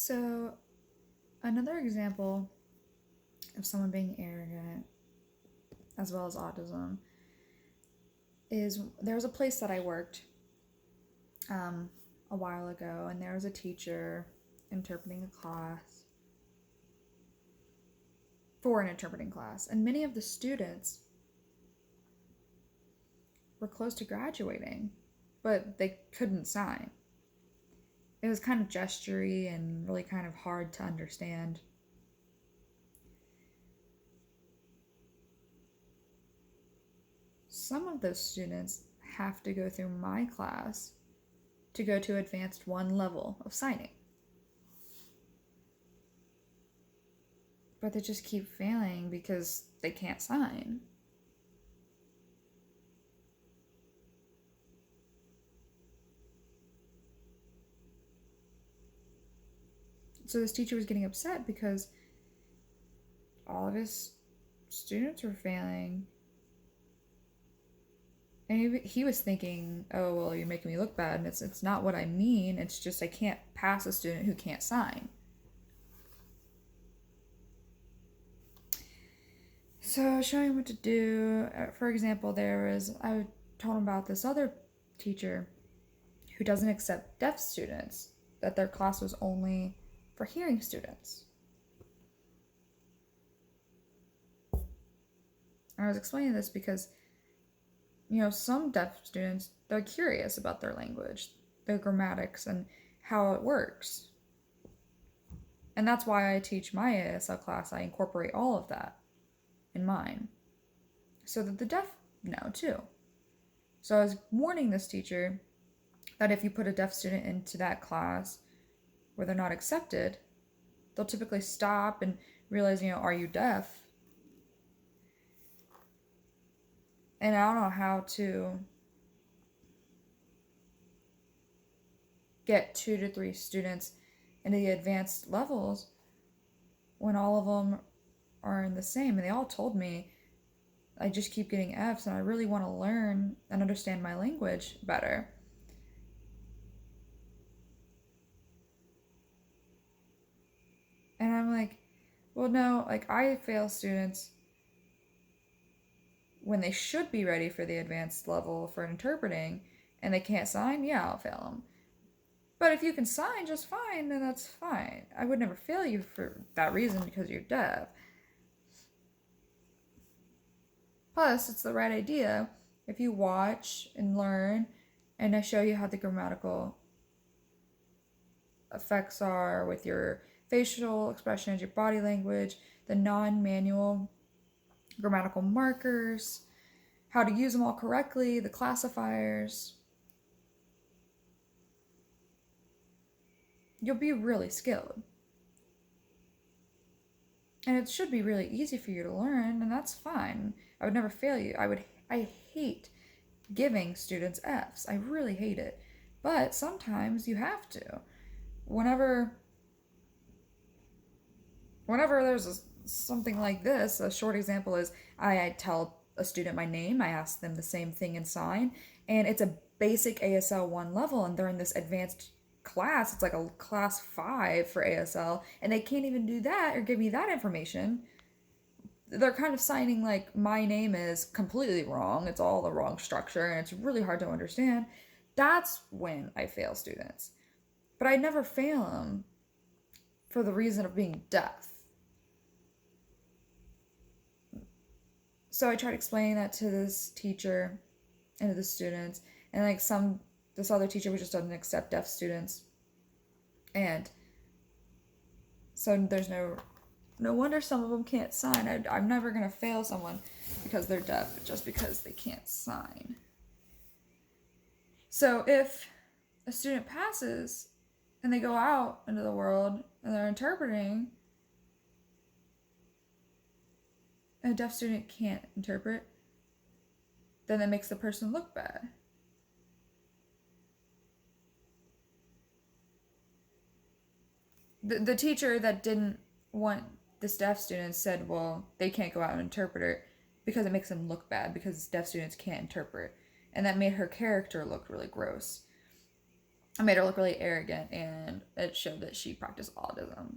So, another example of someone being arrogant, as well as autism, is there was a place that I worked um, a while ago, and there was a teacher interpreting a class for an interpreting class, and many of the students were close to graduating, but they couldn't sign. It was kind of gestury and really kind of hard to understand. Some of those students have to go through my class to go to advanced 1 level of signing. But they just keep failing because they can't sign. So this teacher was getting upset because all of his students were failing. And he was thinking, oh, well, you're making me look bad. And it's not what I mean. It's just I can't pass a student who can't sign. So I was showing him what to do. For example, I told him about this other teacher who doesn't accept deaf students, that their class was only for hearing students. And I was explaining this because, some deaf students, they're curious about their language, their grammatics, and how it works. And that's why I teach my ASL class. I incorporate all of that in mine so that the deaf know too. So I was warning this teacher that if you put a deaf student into that class where they're not accepted, they'll typically stop and realize, are you deaf? And I don't know how to get 2 to 3 students into the advanced levels when all of them are in the same. And they all told me I just keep getting F's and I really want to learn and understand my language better. And I'm like, well, no, I fail students when they should be ready for the advanced level for interpreting and they can't sign. Yeah, I'll fail them. But if you can sign just fine, then that's fine. I would never fail you for that reason because you're deaf. Plus, it's the right idea if you watch and learn and I show you how the grammatical effects are with your facial expressions, your body language, the non-manual grammatical markers, how to use them all correctly, the classifiers. You'll be really skilled. And it should be really easy for you to learn, and that's fine. I would never fail you. I hate giving students F's. I really hate it. But sometimes you have to. Whenever there's something like this, a short example is I tell a student my name, I ask them the same thing in sign, and it's a basic ASL 1 level, and they're in this advanced class. It's like a class 5 for ASL, and they can't even do that or give me that information. They're kind of signing like my name is completely wrong. It's all the wrong structure, and it's really hard to understand. That's when I fail students. But I never fail them for the reason of being deaf. So I tried explaining that to this teacher and to the students, and this other teacher just doesn't accept deaf students, and so there's no wonder some of them can't sign. I'm never gonna fail someone because they're deaf just because they can't sign. So if a student passes and they go out into the world and they're interpreting, and a deaf student can't interpret, then that makes the person look bad. The teacher that didn't want this deaf student said, well, they can't go out and interpret it because it makes them look bad because deaf students can't interpret. And that made her character look really gross. I made her look really arrogant, and it showed that she practiced autism.